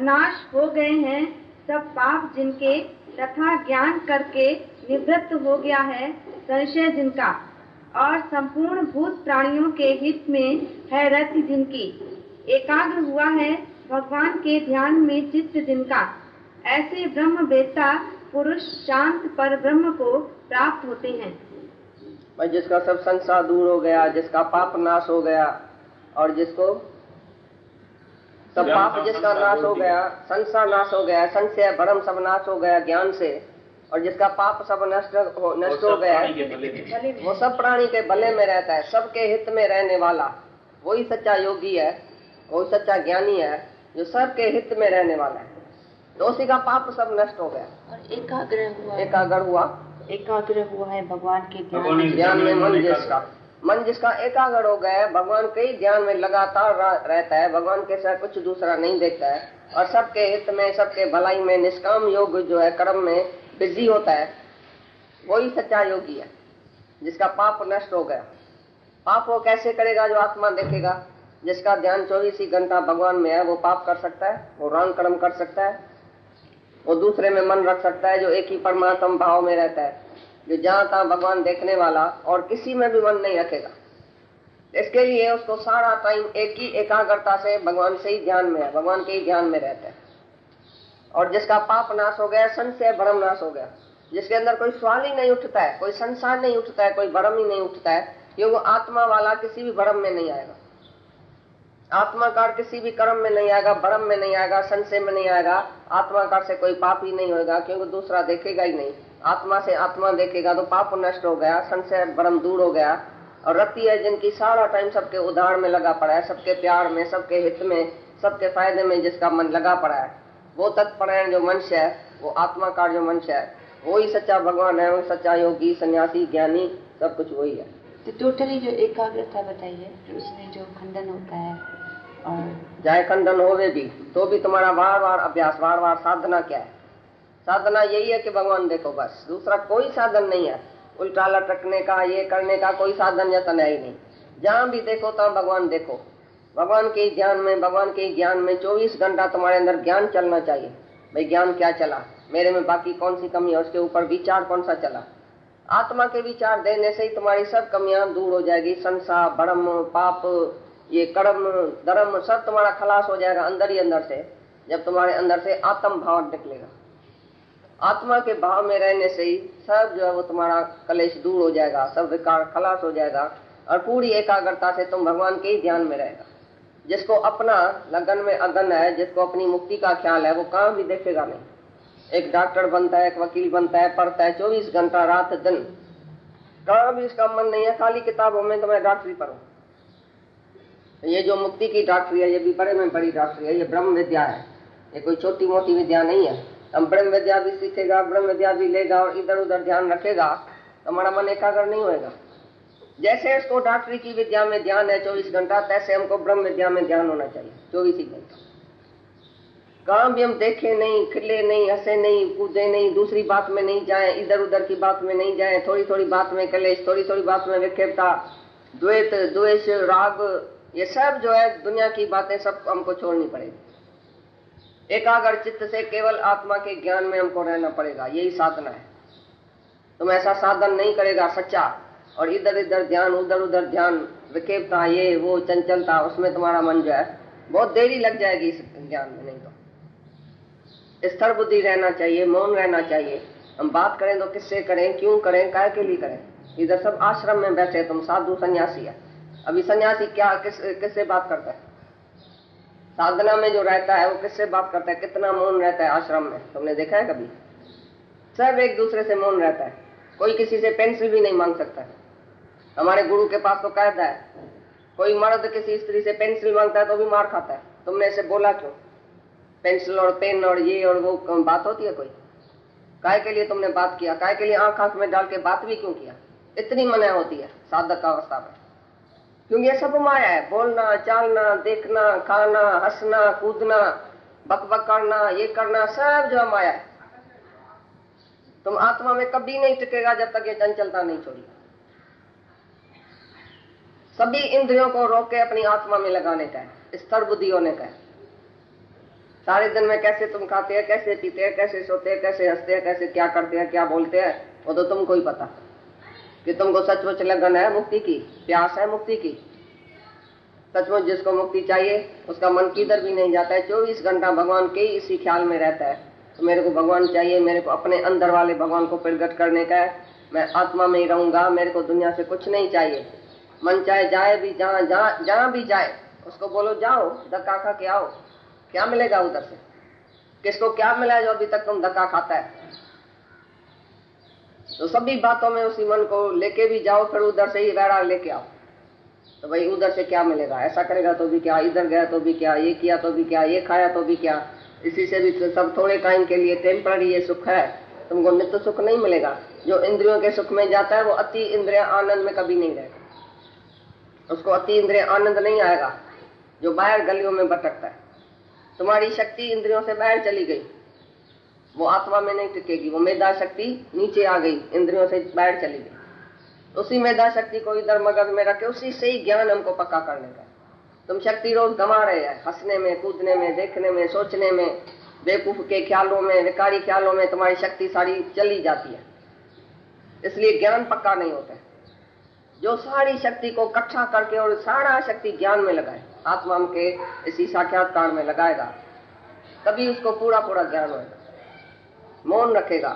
नाश हो गए हैं सब पाप जिनके, तथा ज्ञान करके निवृत्त हो गया है संशय जिनका, और संपूर्ण भूत प्राणियों के हित में है रति जिनकी, एकाग्र हुआ है भगवान के ध्यान में चित्त जिनका, ऐसे ब्रह्म वेत्ता पुरुष शांत पर ब्रह्म को प्राप्त होते हैं। भाई जिसका सब संसार दूर हो गया, जिसका पाप नाश हो गया, और जिसको सब पाप जिसका नाश हो गया, संसार नाश हो गया, संशय भ्रम सब नाश हो गया ज्ञान से, और जिसका पाप सब नष्ट हो गया, वो सब प्राणी के भले में रहता है, सबके हित में रहने वाला वही सच्चा योगी है, वही सच्चा ज्ञानी है जो सबके हित में रहने वाला है। तो उसी का पाप सब नष्ट हो गया और एकाग्र हुआ है भगवान के ध्यान में। मन जिसका एकाग्र हो गया है, भगवान के ही ध्यान में लगातार रहता है, भगवान के साथ कुछ दूसरा नहीं देखता है, और सबके हित में सबके भलाई में निष्काम योग जो है कर्म में बिजी होता है, वही सच्चा योगी है जिसका पाप नष्ट हो गया। पाप वो कैसे करेगा? जो आत्मा देखेगा। जिसका ध्यान 24 ही घंटा भगवान में है वो पाप कर सकता है, वो रंग कर्म कर सकता है, वो दूसरे में मन रख सकता है जो एक ही परमात्मा भाव में रहता है, जो जहाँ तहाँ भगवान देखने वाला और किसी में भी मन नहीं रखेगा। इसके लिए उसको सारा टाइम एक ही एकाग्रता से भगवान से ही ध्यान में है, भगवान के ही ध्यान में रहता है। और जिसका पाप नाश हो गया, संशय भ्रम नाश हो गया, जिसके अंदर कोई सवाल ही नहीं उठता है, कोई संसार नहीं उठता है, कोई भ्रम ही नहीं उठता है, क्योंकि वो आत्मा वाला किसी भी भ्रम में नहीं आएगा, आत्माकार किसी भी कर्म में नहीं आएगा, भ्रम में नहीं आएगा, संशय में नहीं आएगा। आत्माकार से कोई पाप ही नहीं होगा, क्योंकि दूसरा देखेगा ही नहीं। आत्मा से आत्मा देखेगा तो पाप नष्ट हो गया, संशय भ्रम दूर हो गया। और रति है जिनकी सारा टाइम सबके उधार में लगा पड़ा है, सबके प्यार में, सबके हित में, सबके फायदे में जिसका मन लगा पड़ा है, वो तत्परायण जो मनुष्य है, वो आत्माकार जो मनुष्य है, वही सच्चा भगवान है, वो सच्चा योगी, सन्यासी, ज्ञानी, सब कुछ वही है। तो टोटली जो एकाग्रता बताइए, उसमें जो खंडन होता है, और चाहे खंडन होवे भी तो भी तुम्हारा बार बार अभ्यास, बार बार साधना क्या है? साधना यही है कि भगवान देखो, बस दूसरा कोई साधन नहीं है। उल्टा लटकने का, ये करने का कोई साधन यतन है ही नहीं। जहाँ भी देखो तहाँ भगवान देखो, भगवान के ध्यान में, भगवान के ज्ञान में 24 घंटा तुम्हारे अंदर ज्ञान चलना चाहिए। भाई ज्ञान क्या चला मेरे में, बाकी कौन सी कमी है, उसके ऊपर विचार कौन सा चला। आत्मा के विचार देने से ही तुम्हारी सब कमियां दूर हो जाएगी। संसार, भ्रम, पाप, ये कर्म, धर्म सब तुम्हारा खलास हो जाएगा अंदर ही अंदर से। जब तुम्हारे अंदर से आत्म भाव निकलेगा, आत्मा के भाव में रहने से ही सब जो है वो तुम्हारा कलेश दूर हो जाएगा, सब विकार खलास हो जाएगा, और पूरी एकाग्रता से तुम भगवान के ही ध्यान में रहेगा। जिसको अपना लगन में अगन है, जिसको अपनी मुक्ति का ख्याल है, वो कहाँ भी देखेगा नहीं। एक डॉक्टर बनता है, एक वकील बनता है, पढ़ता है 24 घंटा रात दिन, कहाँ भी इसका मन नहीं है, खाली किताबों में तो मैं डॉक्टरी पढ़ूं। ये जो मुक्ति की डॉक्टरी है, ये भी बड़े में बड़ी डॉक्टरी है, ये ब्रह्म विद्या है, ये कोई छोटी मोटी विद्या नहीं है। हम ब्रह्म विद्या भी सीखेगा, ब्रह्म विद्या भी लेगा और इधर उधर ध्यान रखेगा तो हमारा मन एकाग्र नहीं होएगा। जैसे इसको डॉक्टरी की विद्या में ध्यान है 24 घंटा, तैसे हमको ब्रह्म विद्या में ध्यान होना चाहिए 24 ही घंटा। कहाँ भी हम देखे नहीं, खिले नहीं, हंसे नहीं, कूदे नहीं, दूसरी बात में नहीं जाए, इधर उधर की बात में नहीं जाए, थोड़ी थोड़ी बात में कलेश, थोड़ी थोड़ी बात में विक्षेपता, द्वेष, द्वेष, राग, ये सब जो है दुनिया की बातें सब हमको छोड़नी पड़ेगी। एकाग्र चित्त से केवल आत्मा के ज्ञान में हमको रहना पड़ेगा, यही साधना है। तुम ऐसा साधन नहीं करेगा सच्चा, और इधर इधर ध्यान, उधर उधर ध्यान, विक्षेपता, ये वो चंचलता, उसमें तुम्हारा मन जो है बहुत देरी लग जाएगी इस ज्ञान में। नहीं तो स्थिर बुद्धि रहना चाहिए, मौन रहना चाहिए। हम बात करें तो किससे करें, क्यों करें, काय के लिए करें। इधर सब आश्रम में बैठे, तुम साधु सन्यासी है। अभी सन्यासी क्या किससे बात करता है? साधना में जो रहता है वो किससे बात करता है? कितना मौन रहता है आश्रम में, तुमने देखा है कभी? सब एक दूसरे से मौन रहता है, कोई किसी से पेंसिल भी नहीं मांग सकता है। हमारे गुरु के पास तो कायदा है, कोई मर्द किसी स्त्री से पेंसिल मांगता है तो भी मार खाता है। तुमने इसे बोला क्यों? पेंसिल और पेन और ये और वो बात होती है कोई? काय के लिए तुमने बात किया? काय के लिए आंख आंख में डाल के बात भी क्यों किया? इतनी मनाही होती है साधक अवस्था में, क्योंकि ये सब माया है। बोलना, चालना, देखना, खाना, हंसना, कूदना, बकबक करना, ये करना, सब जो माया है। तुम आत्मा में कभी नहीं टिकेगा जब तक ये चंचलता नहीं छोड़ी। सभी इंद्रियों को रोक के अपनी आत्मा में लगाने का है, स्थिर बुद्धि होने का है। सारे दिन में कैसे तुम खाते हैं, कैसे पीते हैं, कैसे सोते हैं, कैसे हंसते हैं, कैसे क्या करते हैं, क्या बोलते हैं, वो तो तुमको ही पता। कि तुमको सचमुच लगन है मुक्ति की, प्यास है मुक्ति की। सचमुच जिसको मुक्ति चाहिए उसका मन किधर भी नहीं जाता है, 24 घंटा भगवान के इसी ख्याल में रहता है। तो मेरे को भगवान चाहिए, मेरे को अपने अंदर वाले भगवान को प्रकट करने का है, मैं आत्मा में ही रहूंगा, मेरे को दुनिया से कुछ नहीं चाहिए। मन चाहे जाए भी, जहां भी जाए उसको बोलो जाओ, धक्का खा के आओ, क्या मिलेगा उधर से? किसको क्या मिला है जो अभी तक तुम धक्का खाता है? तो सभी बातों में उसी मन को लेके भी जाओ, फिर उधर से ही वैराग लेके आओ। तो भाई उधर से क्या मिलेगा? ऐसा करेगा तो भी क्या, इधर गया तो भी क्या, ये किया तो भी क्या, ये खाया तो भी क्या, इसी से भी तो सब थोड़े टाइम के लिए टेम्पररी ये सुख है, तुमको नित्य सुख नहीं मिलेगा। जो इंद्रियों के सुख में जाता है वो अति इंद्रिय आनंद में कभी नहीं रहेगा, उसको अति इंद्रिय आनंद नहीं आएगा। जो बाहर गलियों में भटकता है, तुम्हारी शक्ति इंद्रियों से बाहर चली गई, वो आत्मा में नहीं टिकेगी, वो मेधा शक्ति नीचे आ गई, इंद्रियों से बाहर चली गई। उसी मेधा शक्ति को इधर मगज में रखे, उसी से ही ज्ञान हमको पक्का करने का। तुम शक्ति रोज गंवा रहे हैं, हंसने में, कूदने में, देखने में, सोचने में, बेवकूफ के ख्यालों में, विकारी ख्यालों में तुम्हारी शक्ति सारी चली जाती है, इसलिए ज्ञान पक्का नहीं होता है। जो सारी शक्ति को इकट्ठा करके और सारा शक्ति ज्ञान में लगाए, आत्मा के इसी साक्षात्कार में लगाएगा, तभी उसको पूरा पूरा ज्ञान होगा। मौन रखेगा,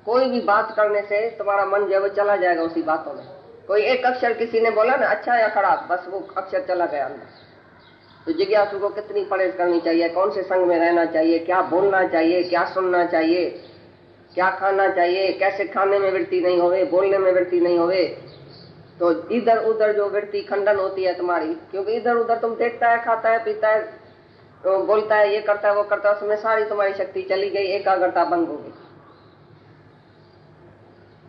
कोई भी बात करने से तुम्हारा मन जो है वो चला जाएगा उसी बातों में। कोई एक अक्षर किसी ने बोला ना, अच्छा या खराब, बस वो अक्षर चला गया अंदर। तो जिज्ञासु को कितनी परहेज करनी चाहिए, कौन से संग में रहना चाहिए, क्या बोलना चाहिए, क्या सुनना चाहिए, क्या खाना चाहिए, कैसे खाने में वृत्ति नहीं होवे, बोलने में वृत्ति नहीं होवे। तो इधर उधर जो वृत्ति खंडन होती है तुम्हारी, क्योंकि इधर उधर तुम देखता है, खाता है, पीता है, तो बोलता है, ये करता है, वो करता है, उसमें सारी तुम्हारी शक्ति चली गई, एकाग्रता भंग हो गई।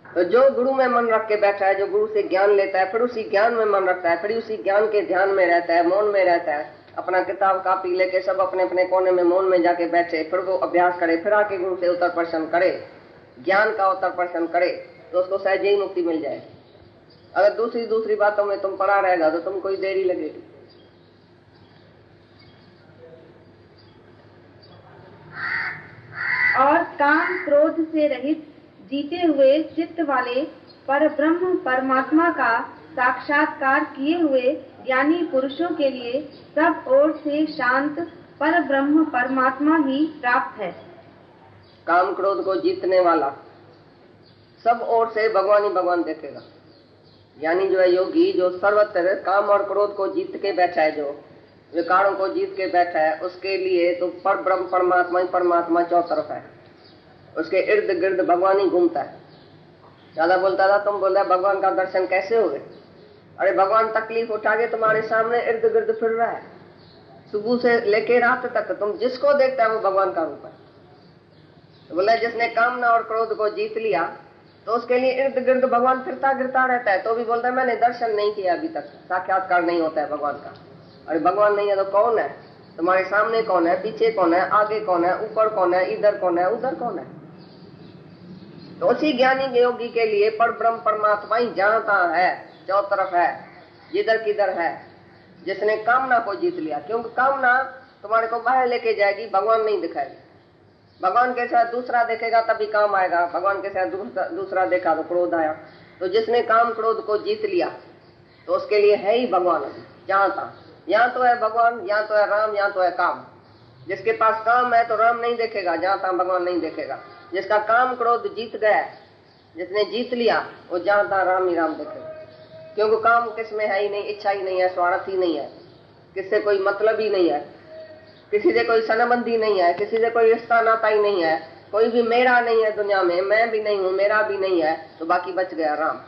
तो जो गुरु में मन रख के बैठा है, जो गुरु से ज्ञान लेता है, फिर उसी ज्ञान में मन रखता है, फिर उसी ज्ञान के ध्यान में रहता है, मौन में रहता है, अपना किताब कापी लेके सब अपने अपने कोने में मौन में जाके बैठे, फिर वो अभ्यास करे, फिर आके गुरु से उत्तर प्रश्न करे, ज्ञान का उत्तर प्रश्न करे, तो उसको सहज ही मुक्ति मिल जाएगी। अगर दूसरी बातों में तुम पड़ा रहेगा तो तुमको ही देरी लगेगी। और काम क्रोध से रहित जीते हुए चित्त वाले पर ब्रह्म परमात्मा का साक्षात्कार किए हुए ज्ञानी पुरुषों के लिए सब ओर से शांत पर ब्रह्म परमात्मा ही प्राप्त है। काम क्रोध को जीतने वाला सब ओर से भगवान ही भगवान देखेगा। यानी जो है योगी, जो सर्वत्र काम और क्रोध को जीत के बैठा है, जो विकारों को जीत के बैठा है, उसके लिए तो पर ब्रह्म परमात्मा ही परमात्मा चौतरफ है, उसके इर्द गिर्द भगवान ही घूमता है। दादा बोलता था, तुम बोल रहे भगवान का दर्शन कैसे हो गए? अरे भगवान तकलीफ उठा के तुम्हारे सामने इर्द गिर्द फिर रहा है, सुबह से लेके रात तक तुम जिसको देखता है वो भगवान का रूप है। तो बोला जिसने कामना और क्रोध को जीत लिया तो उसके लिए इर्द गिर्द भगवान फिरता गिरता रहता है, तो भी बोलता है मैंने दर्शन नहीं किया अभी तक, साक्षात्कार नहीं होता है भगवान का। अरे भगवान नहीं है तो कौन है? तुम्हारे सामने कौन है, पीछे कौन है, आगे कौन है, ऊपर कौन है, इधर कौन है, उधर कौन है? तो उसी ज्ञानी योगी के लिए पर ब्रह्म परमात्मा ही जहां तहां है, चौतरफ है, जिधर किधर है, जिसने कामना को जीत लिया। क्योंकि कामना तुम्हारे को बाहर लेके जाएगी, भगवान नहीं दिखाएगी। भगवान के साथ दूसरा देखेगा तभी काम आएगा, भगवान के साथ दूसरा देखा तो क्रोध आया। तो जिसने काम क्रोध को जीत लिया तो उसके लिए है ही भगवान जहां तहां। यहाँ तो है भगवान, यहाँ तो है राम, यहाँ तो है काम। जिसके पास काम है तो राम नहीं देखेगा, जहां तहां भगवान नहीं देखेगा। जिसका काम क्रोध जीत गया, जिसने जीत लिया, वो जहां तहां राम ही राम देखेगा। क्योंकि काम किसमें है ही नहीं, इच्छा ही नहीं है, स्वार्थ ही नहीं है, किससे कोई मतलब ही नहीं है, किसी से कोई सनबंधी नहीं है, किसी से कोई रिश्ता नाता ही नहीं है, कोई भी मेरा नहीं है दुनिया में, मैं भी नहीं हूं, मेरा भी नहीं है, तो बाकी बच गया राम।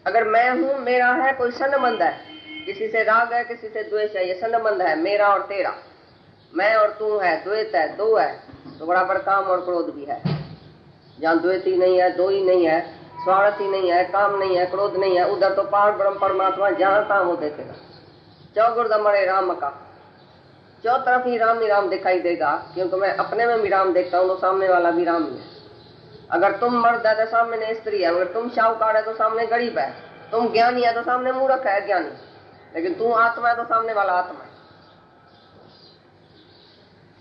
अगर मैं हूं, मेरा है, कोई संबंध है, किसी से राग है, किसी से द्वेष है, ये संबंध है मेरा और तेरा, मैं और तू है, द्वैत है, दो है, तो बराबर काम और क्रोध भी है। जहाँ द्वैत ही नहीं है, दो ही नहीं है, स्वार्थ ही नहीं है, काम नहीं है, क्रोध नहीं है, उधर तो पार ब्रह्म परमात्मा जहां तहां वो देखेगा। चौगुर्द मरे राम का, चौ तरफ ही राम दिखाई देगा। क्योंकि मैं अपने में भी राम देखता हूँ तो सामने वाला भी राम ही है। अगर तुम मर्द है तो सामने स्त्री है, अगर तुम शाहूकार है तो सामने गरीब है, तुम ज्ञानी है तो सामने मूर्ख है ज्ञानी, लेकिन तू आत्मा है तो सामने वाला आत्मा है।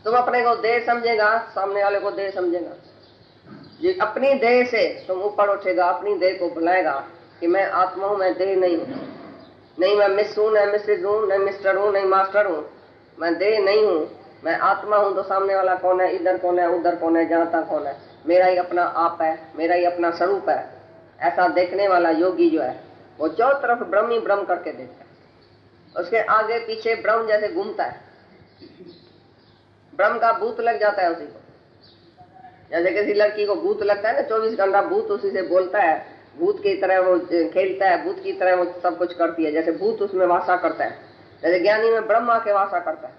तुम अपने को देह समझेगा, सामने वाले को देह समझेगा। ये अपनी देह से तुम ऊपर उठेगा, अपनी देह को बुलाएगा कि मैं आत्मा हूं, मैं देह नहीं हूं, नहीं मैं मिस हूं, न मिसेज हूं, न मिस्टर हूं, नहीं मास्टर हूं, मैं देह नहीं हूं, मैं आत्मा हूं। तो सामने वाला कौन है, इधर कौन है, उधर कौन है, जहां तक कौन है, मेरा ही अपना आप है, मेरा ही अपना स्वरूप है। ऐसा देखने वाला योगी जो है वो चारों तरफ ब्रह्म ही ब्रह्म करके देखता है। उसके आगे पीछे ब्रह्म जैसे घूमता है, ब्रह्म का भूत लग जाता है उसी को। जैसे किसी लड़की को भूत लगता है ना, 24 घंटा भूत उसी से बोलता है, भूत की तरह वो खेलता है, भूत की तरह वो सब कुछ करती है, जैसे भूत उसमें वासा करता है, जैसे ज्ञानी में ब्रह्म आके वासा करता है।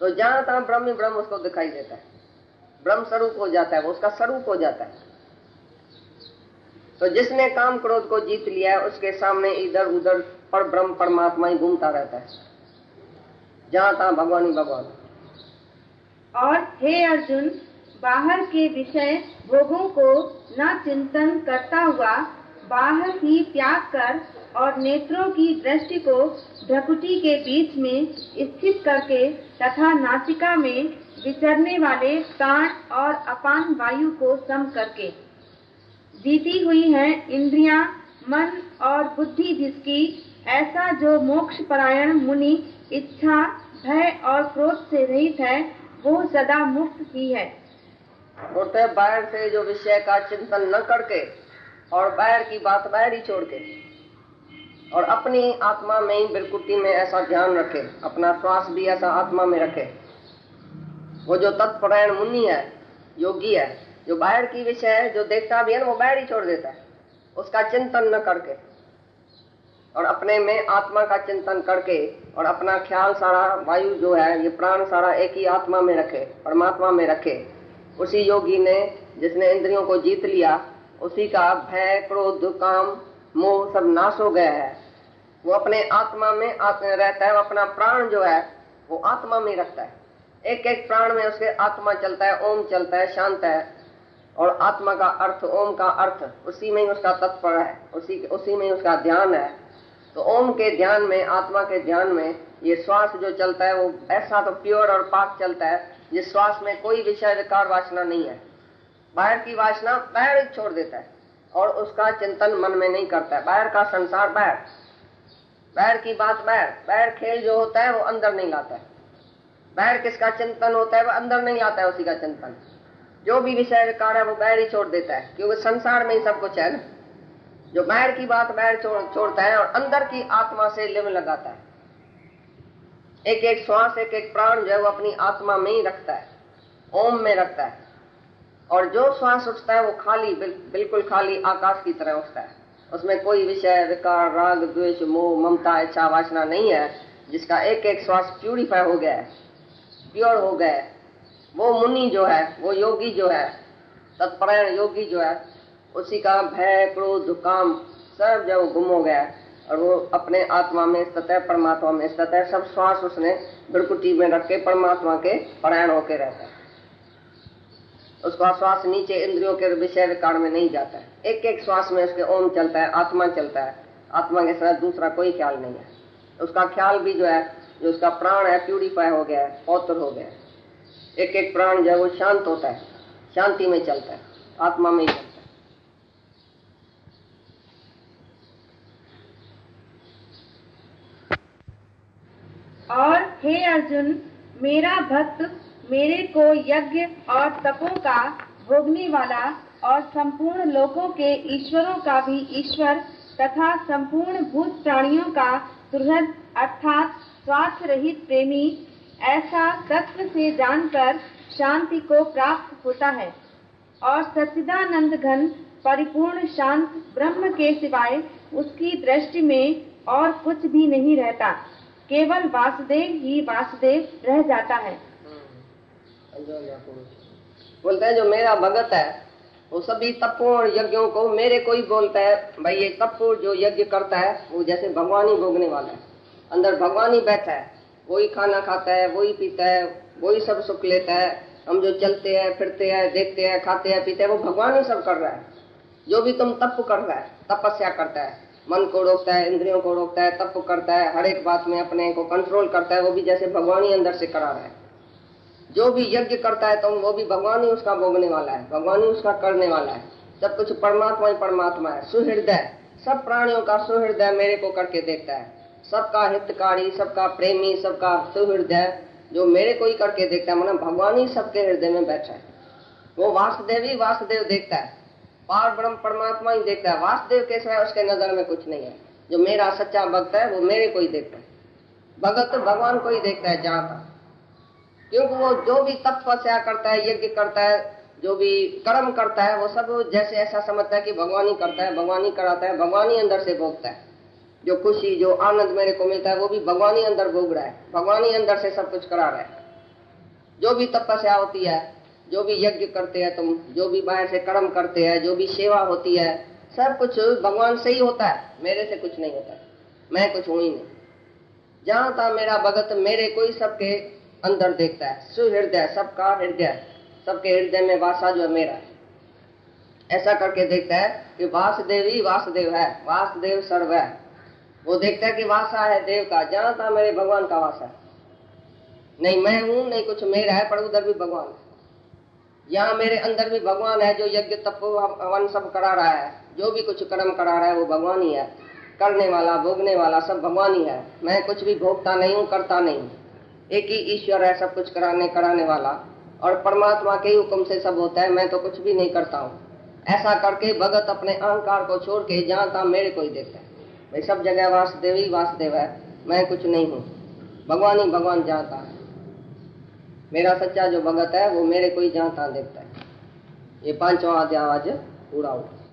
तो जहां तहां ब्रह्म ही ब्रह्म उसको दिखाई देता है, ब्रह्म स्वरूप हो जाता है, वो उसका स्वरूप हो जाता है। तो जिसने काम क्रोध को जीत लिया है उसके सामने इधर उधर पर ब्रह्म परमात्मा ही घूमता रहता है, जहां तहां भगवान ही भगवान। और हे अर्जुन, बाहर के विषय भोगों को न चिंतन करता हुआ बाहर ही त्याग कर और नेत्रों की दृष्टि को भ्रुकुटी के बीच में स्थित करके तथा नासिका में विचरने वाले प्राण और अपान वायु को सम करके जीती हुई है इंद्रियां, मन और बुद्धि जिसकी, ऐसा जो मोक्ष परायण मुनि इच्छा, भय और क्रोध से रहित है, वो सदा मुक्त ही है। बोलते बाहर से जो विषय का चिंतन न करके और बाहर की बात बाहर ही छोड़ के और अपनी आत्मा में ही बिरकुटी में ऐसा ध्यान रखे, अपना श्वास भी ऐसा आत्मा में रखे। वो जो तत्परायण मुनि है, योगी है, जो बाहर की विषय है, जो देखता भी है ना, वो बाहर ही छोड़ देता है, उसका चिंतन न करके और अपने में आत्मा का चिंतन करके और अपना ख्याल सारा वायु जो है, ये प्राण सारा एक ही आत्मा में रखे, परमात्मा में रखे। उसी योगी ने, जिसने इंद्रियों को जीत लिया, उसी का भय, क्रोध, काम, मोह सब नाश हो गया है। वो अपने आत्मा में रहता है, वो अपना प्राण जो है वो आत्मा में रखता है। एक एक प्राण में उसके आत्मा चलता है, ओम चलता है, शांत है। और आत्मा का अर्थ, ओम का अर्थ, उसी में ही उसका तत्पर है, उसी में ही उसका ध्यान है। तो ओम के ध्यान में, आत्मा के ध्यान में ये श्वास जो चलता है वो ऐसा तो प्योर और पाक चलता है, जिस श्वास में कोई विषय विकार वासना नहीं है। बाहर की वासना बाहर ही छोड़ देता है और उसका चिंतन मन में नहीं करता है। बाहर का संसार बाहर, बाहर की बात बाहर, बाहर खेल जो होता है वो अंदर नहीं लाता है। बाहर किसका चिंतन होता है वो अंदर नहीं आता है, उसी का चिंतन। जो भी विषय विकार है वो बाहर ही छोड़ देता है, क्योंकि संसार में ही सब कुछ है ना। जो बाहर की बात बाहर छोड़ता है और अंदर की आत्मा से लिम लगाता है। एक एक श्वास, एक एक प्राण जो है वो अपनी आत्मा में ही रखता है, ओम में रखता है। और जो श्वास उठता है वो खाली, बिल्कुल खाली आकाश की तरह उठता है। उसमें कोई विषय विकार, राग, द्वेष, मोह, ममता, इच्छा, वासना नहीं है। जिसका एक एक श्वास प्यूरिफाई हो गया है, प्योर हो गया है, वो मुनि जो है, वो योगी जो है, तत्परायण योगी जो है, उसी का भय, क्रोध, काम सब जब गुम हो गया है और वो अपने आत्मा में स्थित है, परमात्मा में स्थित है। सब श्वास उसने भ्रुकुटी में रख के परमात्मा के परायण होके रहता है। उसका श्वास नीचे इंद्रियों के विषय विकार में नहीं जाता है। एक एक श्वास में उसके ओम चलता है, आत्मा चलता है। आत्मा के साथ दूसरा कोई ख्याल नहीं है। उसका ख्याल भी जो है, जो उसका प्राण है, प्यूरिफाई हो गया है, पवित्र हो गया है। एक एक प्राण जो है वो शांत होता है, शांति में चलता है, आत्मा में ही चलता है। और हे अर्जुन, मेरा भक्त मेरे को यज्ञ और तपों का भोगने वाला और संपूर्ण लोकों के ईश्वरों का भी ईश्वर तथा संपूर्ण भूत प्राणियों का सुहृद अर्थात स्वार्थ रहित प्रेमी, ऐसा तत्व से जानकर शांति को प्राप्त होता है। और सच्चिदानंद घन परिपूर्ण शांत ब्रह्म के सिवाय उसकी दृष्टि में और कुछ भी नहीं रहता, केवल वासुदेव ही वासुदेव रह जाता है। बोलते हैं जो मेरा भगत है वो सभी तपों और यज्ञों को मेरे को ही बोलता है। भाई ये तप जो यज्ञ करता है वो जैसे भगवान ही भोगने वाला है, अंदर भगवान ही बैठा है, वही खाना खाता है, वही पीता है, वही सब सुख लेता है। हम जो चलते हैं, फिरते हैं, देखते हैं, खाते हैं, पीते हैं, वो भगवान ही सब कर रहा है। जो भी तुम तप कर रहा है, तपस्या करता है, मन को रोकता है, इंद्रियों को रोकता है, तप करता है, हर एक बात में अपने को कंट्रोल करता है, वो भी जैसे भगवान ही अंदर से करा रहा है। जो भी यज्ञ करता है तो वो भी भगवान ही उसका भोगने वाला है, भगवान ही उसका करने वाला है। सब कुछ परमात्मा ही परमात्मा है। सुहृदय, सब प्राणियों का सुहृदय मेरे को करके देखता है। सबका हितकारी, सबका प्रेमी, सबका सुहृदय जो मेरे को ही करके देखता है, मतलब भगवान ही सबके हृदय में बैठा है। वो वासुदेव ही वासुदेव देखता है, पार ब्रह्म परमात्मा ही देखता है। वासुदेव कैसा है, उसके नजर में कुछ नहीं है। जो मेरा सच्चा भक्त है वो मेरे को ही देखता है। भगत तो भगवान को ही देखता है जहाँ का, क्योंकि वो जो भी तपस्या करता है, यज्ञ करता है, जो भी कर्म करता है, वो सब जैसे ऐसा समझता है कि भगवान ही करता है, भगवान ही कराता है, भगवान ही अंदर से भोगता है। जो खुशी, जो आनंद मेरे को मिलता है वो भी भगवान ही अंदर भोग रहा है, भगवान ही अंदर से सब कुछ करा रहा है। जो भी तपस्या होती है, जो भी यज्ञ करते हैं तुम, जो भी बाहर से कर्म करते हैं, जो भी सेवा होती है, सब कुछ भगवान से ही होता है, मेरे से कुछ नहीं होता है। मैं कुछ हूं ही नहीं। जहां था मेरा भगत मेरे को ही सबके अंदर देखता है। सुहृदय, सबका हृदय, सबके हृदय में वासा जो है मेरा है, ऐसा करके देखता है कि वासुदेव ही वासुदेव है, वासुदेव सर्व है। वो देखता है कि वासा है देव का, जहां था मेरे भगवान का वासा है। नहीं मैं हूं, नहीं कुछ मेरा है, पर उधर भी भगवान है। यहाँ मेरे अंदर भी भगवान है, जो यज्ञ तप हवन सब करा रहा है, जो भी कुछ कर्म करा रहा है वो भगवान ही है। करने वाला, भोगने वाला सब भगवान ही है। मैं कुछ भी भोगता नहीं हूँ, करता नहीं हूँ। एक ही ईश्वर है सब कुछ कराने वाला, और परमात्मा के हुक्म से सब होता है, मैं तो कुछ भी नहीं करता हूँ। ऐसा करके भगत अपने अहंकार को छोड़ के जहाँ तहाँ मेरे को ही देखता है। भाई सब जगह वासुदेव ही वासुदेव है, मैं कुछ नहीं हूँ, भगवान ही भगवान जहाँ तहाँ है। मेरा सच्चा जो भगत है वो मेरे को ही जहाँ तहाँ देखता है। ये 5वां अध्याय आज पूरा हुआ।